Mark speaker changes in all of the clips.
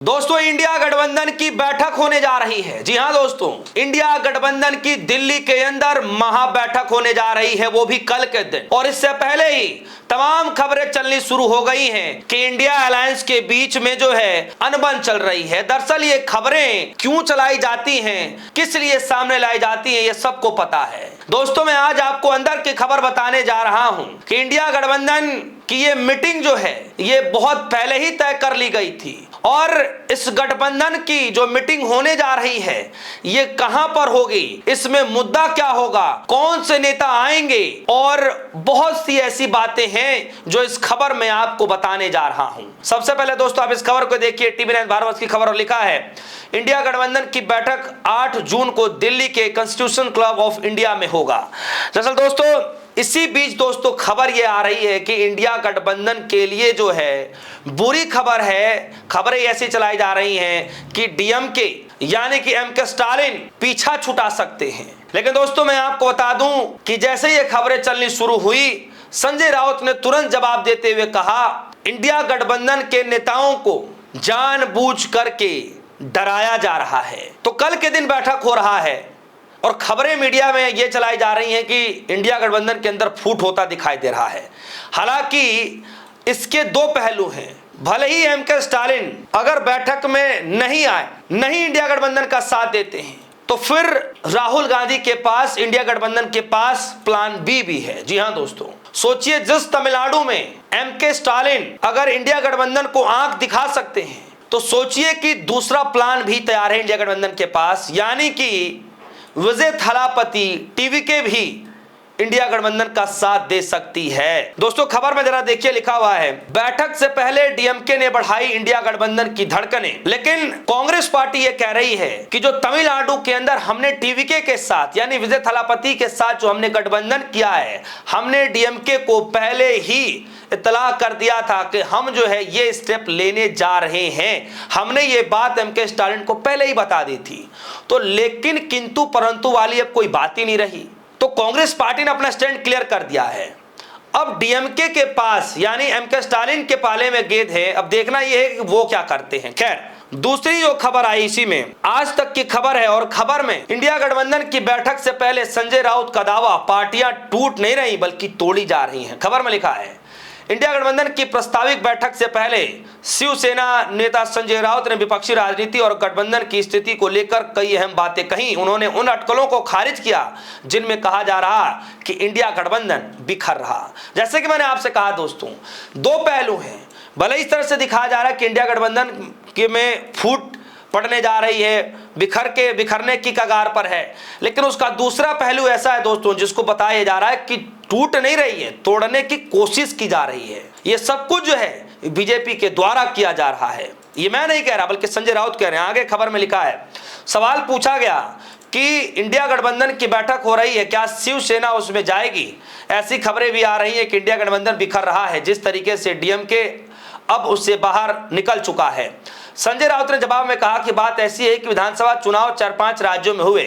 Speaker 1: दोस्तों, इंडिया गठबंधन की बैठक होने जा रही है। जी हां दोस्तों, इंडिया गठबंधन की दिल्ली के अंदर महाबैठक होने जा रही है, वो भी कल के दिन। और इससे पहले ही तमाम खबरें चलनी शुरू हो गई हैं कि इंडिया अलायंस के बीच में जो है अनबन चल रही है। दरअसल ये खबरें क्यों चलाई जाती हैं, किस लिए सामने लाई जाती हैं, ये सबको पता है। दोस्तों, मैं आज आपको अंदर की खबर बताने जा रहा हूं कि इंडिया गठबंधन की ये मीटिंग जो है ये बहुत पहले ही तय कर ली गई थी। और इस गठबंधन की जो मीटिंग होने जा रही है ये कहां पर होगी, इसमें मुद्दा क्या होगा, कौन से नेता आएंगे, और बहुत सी ऐसी बातें हैं जो इस खबर में आपको बताने जा रहा हूं। सबसे पहले दोस्तों, आप इस खबर को देखिए, TV9 भारत की खबर लिखा है इंडिया गठबंधन की बैठक 8 जून को दिल्ली के कॉन्स्टिट्यूशन क्लब ऑफ इंडिया में होगा। दरअसल दोस्तों, इसी बीच दोस्तों खबर ये आ रही है कि इंडिया गठबंधन के लिए जो है बुरी खबर है। खबरें ऐसी चलाई जा रही हैं कि DMK यानी कि MK स्टालिन पीछा छुटा सकते हैं। लेकिन दोस्तों, मैं आपको बता दूं कि जैसे ये खबरें चलनी शुरू हुई, संजय राउत ने तुरंत जवाब देते हुए कहा इंडिया गठबंधन के नेताओं को जानबूझ करके डराया जा रहा है। तो कल के दिन बैठक हो रहा है और खबरें मीडिया में ये चलाई जा रही हैं कि इंडिया गठबंधन के अंदर फूट होता दिखाई दे रहा है। हालांकि इसके दो पहलू हैं। भले ही MK स्टालिन अगर बैठक में नहीं आए, नहीं इंडिया गठबंधन का साथ देते हैं, तो फिर राहुल गांधी के पास, इंडिया गठबंधन के पास प्लान B भी है। जी हां दोस्तों, सोचिए, जिस तमिलनाडु में MK स्टालिन अगर इंडिया गठबंधन को आंख दिखा सकते हैं, तो सोचिए कि दूसरा प्लान भी तैयार है इंडिया गठबंधन के पास, यानी कि विजय थालापति TVK भी इंडिया गठबंधन का साथ दे सकती है। दोस्तों, खबर में जरा देखिए, लिखा हुआ है बैठक से पहले DMK ने बढ़ाई इंडिया गठबंधन की धड़कनें। लेकिन कांग्रेस पार्टी ये कह रही है कि जो तमिलनाडु के अंदर हमने TVK के साथ यानी विजय थालापति के साथ जो हमने गठबंधन किया है, हमने DMK को पहले ही इतला कर दिया था कि हम जो है ये स्टेप लेने जा रहे हैं। हमने ये बात MK स्टालिन को पहले ही बता दी थी। तो लेकिन किंतु परंतु वाली अब कोई बात ही नहीं रही। तो कांग्रेस पार्टी ने अपना स्टैंड क्लियर कर दिया है। अब DMK के पास यानी MK स्टालिन के पाले में गेंद है। अब देखना यह है कि वो क्या करते हैं। खैर, दूसरी जो खबर आई इसी में आज तक की खबर है, और खबर में इंडिया गठबंधन की बैठक से पहले संजय राउत का दावा, पार्टियां टूट नहीं रही बल्कि तोड़ी जा रही हैं। खबर में लिखा है इंडिया गठबंधन की प्रस्तावित बैठक से पहले शिवसेना नेता संजय राउत ने विपक्षी राजनीति और गठबंधन की स्थिति को लेकर कई अहम बातें कही। उन्होंने उन अटकलों को खारिज किया जिनमें कहा जा रहा कि इंडिया गठबंधन बिखर रहा। जैसे कि मैंने आपसे कहा दोस्तों, दो पहलू हैं। भले इस तरह से दिखाया जा रहा है कि इंडिया गठबंधन के में फूट पड़ने जा रही है, बिखरने की कगार पर है, लेकिन उसका दूसरा पहलू ऐसा है दोस्तों जिसको बताया जा रहा है कि टूट नहीं रही है, तोड़ने की कोशिश की जा रही है। ये सब कुछ जो है बीजेपी के द्वारा किया जा रहा है। ये मैं नहीं कह रहा बल्कि संजय राउत कह रहे हैं। आगे खबर में लिखा है, सवाल पूछा गया कि इंडिया गठबंधन की बैठक हो रही है, क्या शिवसेना उसमें जाएगी? ऐसी खबरें भी आ रही है कि इंडिया गठबंधन बिखर रहा है। जिस तरीके से DMK अब उससे बाहर निकल चुका है। संजय राउत ने जवाब में कहा कि बात ऐसी है कि विधानसभा चुनाव 4-5 राज्यों में हुए,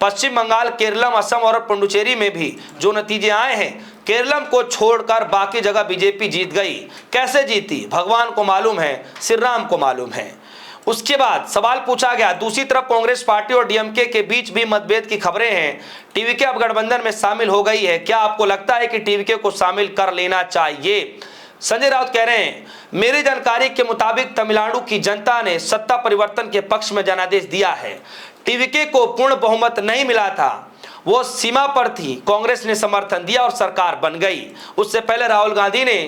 Speaker 1: पश्चिम बंगाल, केरलम, असम और पुडुचेरी में भी जो नतीजे आए हैं, केरलम को छोड़कर बाकी जगह बीजेपी जीत गई। कैसे जीती भगवान को मालूम है, श्री राम को मालूम है। उसके बाद सवाल पूछा गया, दूसरी तरफ कांग्रेस पार्टी और DMK के बीच भी मतभेद की खबरें हैं। TVK अब गठबंधन में शामिल हो गई है, क्या आपको लगता है कि TVK को शामिल कर लेना चाहिए? संजय राउत कह रहे हैं, मेरी जानकारी के मुताबिक तमिलनाडु की जनता ने सत्ता परिवर्तन के पक्ष में जनादेश दिया है। TVK को पूर्ण बहुमत नहीं मिला था, वो सीमा पर थी, कांग्रेस ने समर्थन दिया और सरकार बन गई। उससे पहले राहुल गांधी ने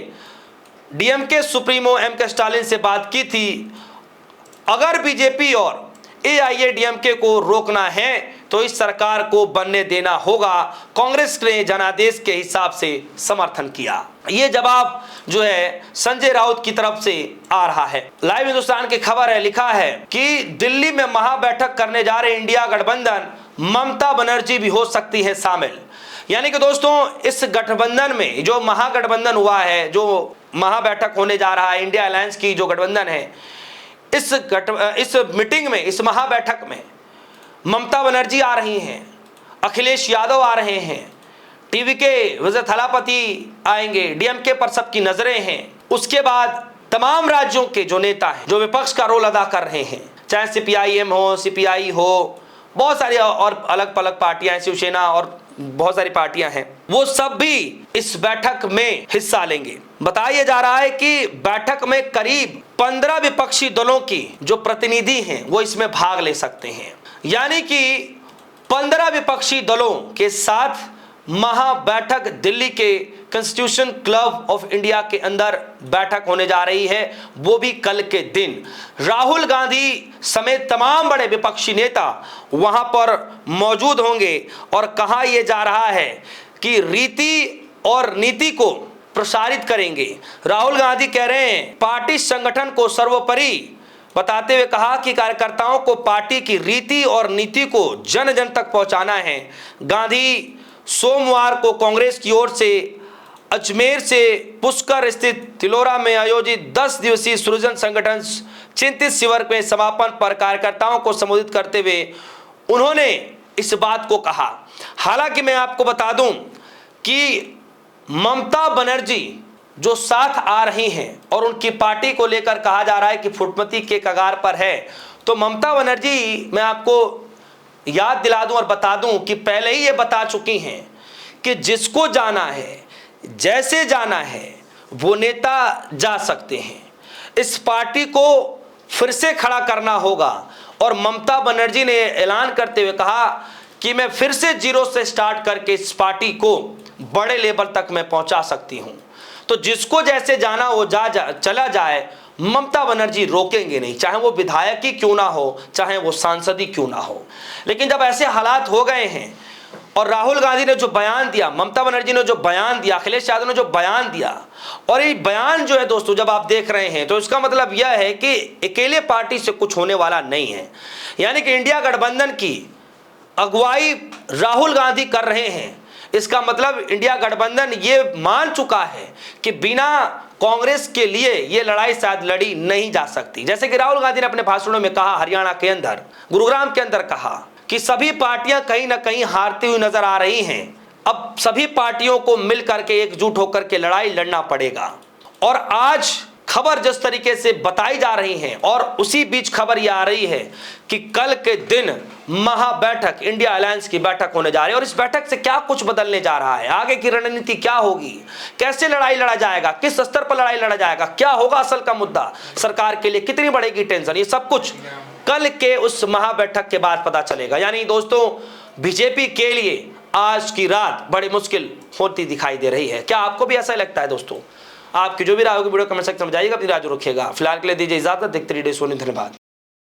Speaker 1: DMK सुप्रीमो MK स्टालिन से बात की थी। अगर बीजेपी और AIADMK को रोकना है तो इस सरकार को बनने देना होगा। कांग्रेस ने जनादेश के हिसाब से समर्थन किया। ये जवाब जो है संजय राउत की तरफ से आ रहा है। लाइव हिंदुस्तान की खबर है, लिखा है कि दिल्ली में महाबैठक करने जा रहे इंडिया गठबंधन, ममता बनर्जी भी हो सकती है शामिल। यानी कि दोस्तों, इस गठबंधन में जो महागठबंधन हुआ है, जो महाबैठक होने जा रहा है इंडिया अलायंस की जो गठबंधन है, इस मीटिंग में, इस महाबैठक में ममता बनर्जी आ रही हैं, अखिलेश यादव आ रहे हैं, TVK विजय थालापति आएंगे, DMK पर सबकी नजरें हैं। उसके बाद तमाम राज्यों के जो नेता हैं, जो विपक्ष का रोल अदा कर रहे हैं, चाहे सीपीआईएम हो, सीपीआई हो, बहुत सारी और अलग अलग पार्टियां हैं, शिवसेना और बहुत सारी पार्टियां हैं, वो सब भी इस बैठक में हिस्सा लेंगे। बताया जा रहा है कि बैठक में करीब 15 विपक्षी दलों की जो प्रतिनिधि हैं वो इसमें भाग ले सकते हैं। यानी कि 15 विपक्षी दलों के साथ महाबैठक दिल्ली के कॉन्स्टिट्यूशन क्लब ऑफ इंडिया के अंदर बैठक होने जा रही है, वो भी कल के दिन। राहुल गांधी समेत तमाम बड़े विपक्षी नेता वहां पर मौजूद होंगे और कहा यह जा रहा है कि रीति और नीति को प्रसारित करेंगे। राहुल गांधी कह रहे हैं पार्टी संगठन को सर्वोपरि बताते हुए कहा कि कार्यकर्ताओं को पार्टी की रीति और नीति को जन जन तक पहुंचाना है। गांधी सोमवार को कांग्रेस की ओर से अजमेर से पुष्कर स्थित तिलोरा में आयोजित 10 दिवसीय सृजन संगठन चिंतित शिविर में समापन पर कार्यकर्ताओं को संबोधित करते हुए उन्होंने इस बात को कहा। हालांकि मैं आपको बता दूं कि ममता बनर्जी जो साथ आ रही हैं और उनकी पार्टी को लेकर कहा जा रहा है कि फुटमती के कगार पर है, तो ममता बनर्जी मैं आपको याद दिला दूं और बता दूं कि पहले ही ये बता चुकी हैं कि जिसको जाना है, जैसे जाना है, वो नेता जा सकते हैं। इस पार्टी को फिर से खड़ा करना होगा और ममता बनर्जी ने ऐलान करते हुए कहा कि मैं फिर से जीरो से स्टार्ट करके इस पार्टी को बड़े लेवल तक मैं पहुंचा सकती हूं। तो जिसको जैसे जाना वो चला जाए, ममता बनर्जी रोकेंगे नहीं, चाहे वो विधायक ही क्यों ना हो, चाहे वो सांसद ही क्यों ना हो। लेकिन जब ऐसे हालात हो गए हैं और राहुल गांधी ने जो बयान दिया, ममता बनर्जी ने जो बयान दिया, अखिलेश यादव ने जो बयान दिया, और ये बयान जो है दोस्तों जब आप देख रहे हैं तो इसका मतलब यह है कि अकेले पार्टी से कुछ होने वाला नहीं है। यानी कि इंडिया गठबंधन की अगुवाई राहुल गांधी कर रहे हैं। इसका मतलब इंडिया गठबंधन ये मान चुका है कि बिना कांग्रेस के लिए ये लड़ाई शायद लड़ी नहीं जा सकती। जैसे कि राहुल गांधी ने अपने भाषणों में कहा, हरियाणा के अंदर, गुरुग्राम के अंदर कहा कि सभी पार्टियां कहीं ना कहीं हारती हुई नजर आ रही हैं। अब सभी पार्टियों को मिल करके एकजुट होकर के लड़ाई लड़ना पड़ेगा। और आज खबर जिस तरीके से बताई जा रही है और उसी बीच खबर यह आ रही है कि कल के दिन महाबैठक, इंडिया अलायंस की बैठक होने जा रही है और इस बैठक से क्या कुछ बदलने जा रहा है, आगे की रणनीति क्या होगी, कैसे लड़ाई लड़ा जाएगा, किस स्तर पर लड़ाई लड़ा जाएगा, क्या होगा असल का मुद्दा, सरकार के लिए कितनी बढ़ेगी टेंशन, ये सब कुछ कल के उस महाबैठक के बाद पता चलेगा। यानी दोस्तों बीजेपी के लिए आज की रात बड़ी मुश्किल होती दिखाई दे रही है। क्या आपको भी ऐसा लगता है दोस्तों? आपकी जो भी राय होगी वीडियो कमेंट सेक्शन में जाइएगा, अपनी राय रखिएगा। फिलहाल के लिए दीजिए इजाजत, देखते रहिए सोनी, धन्यवाद।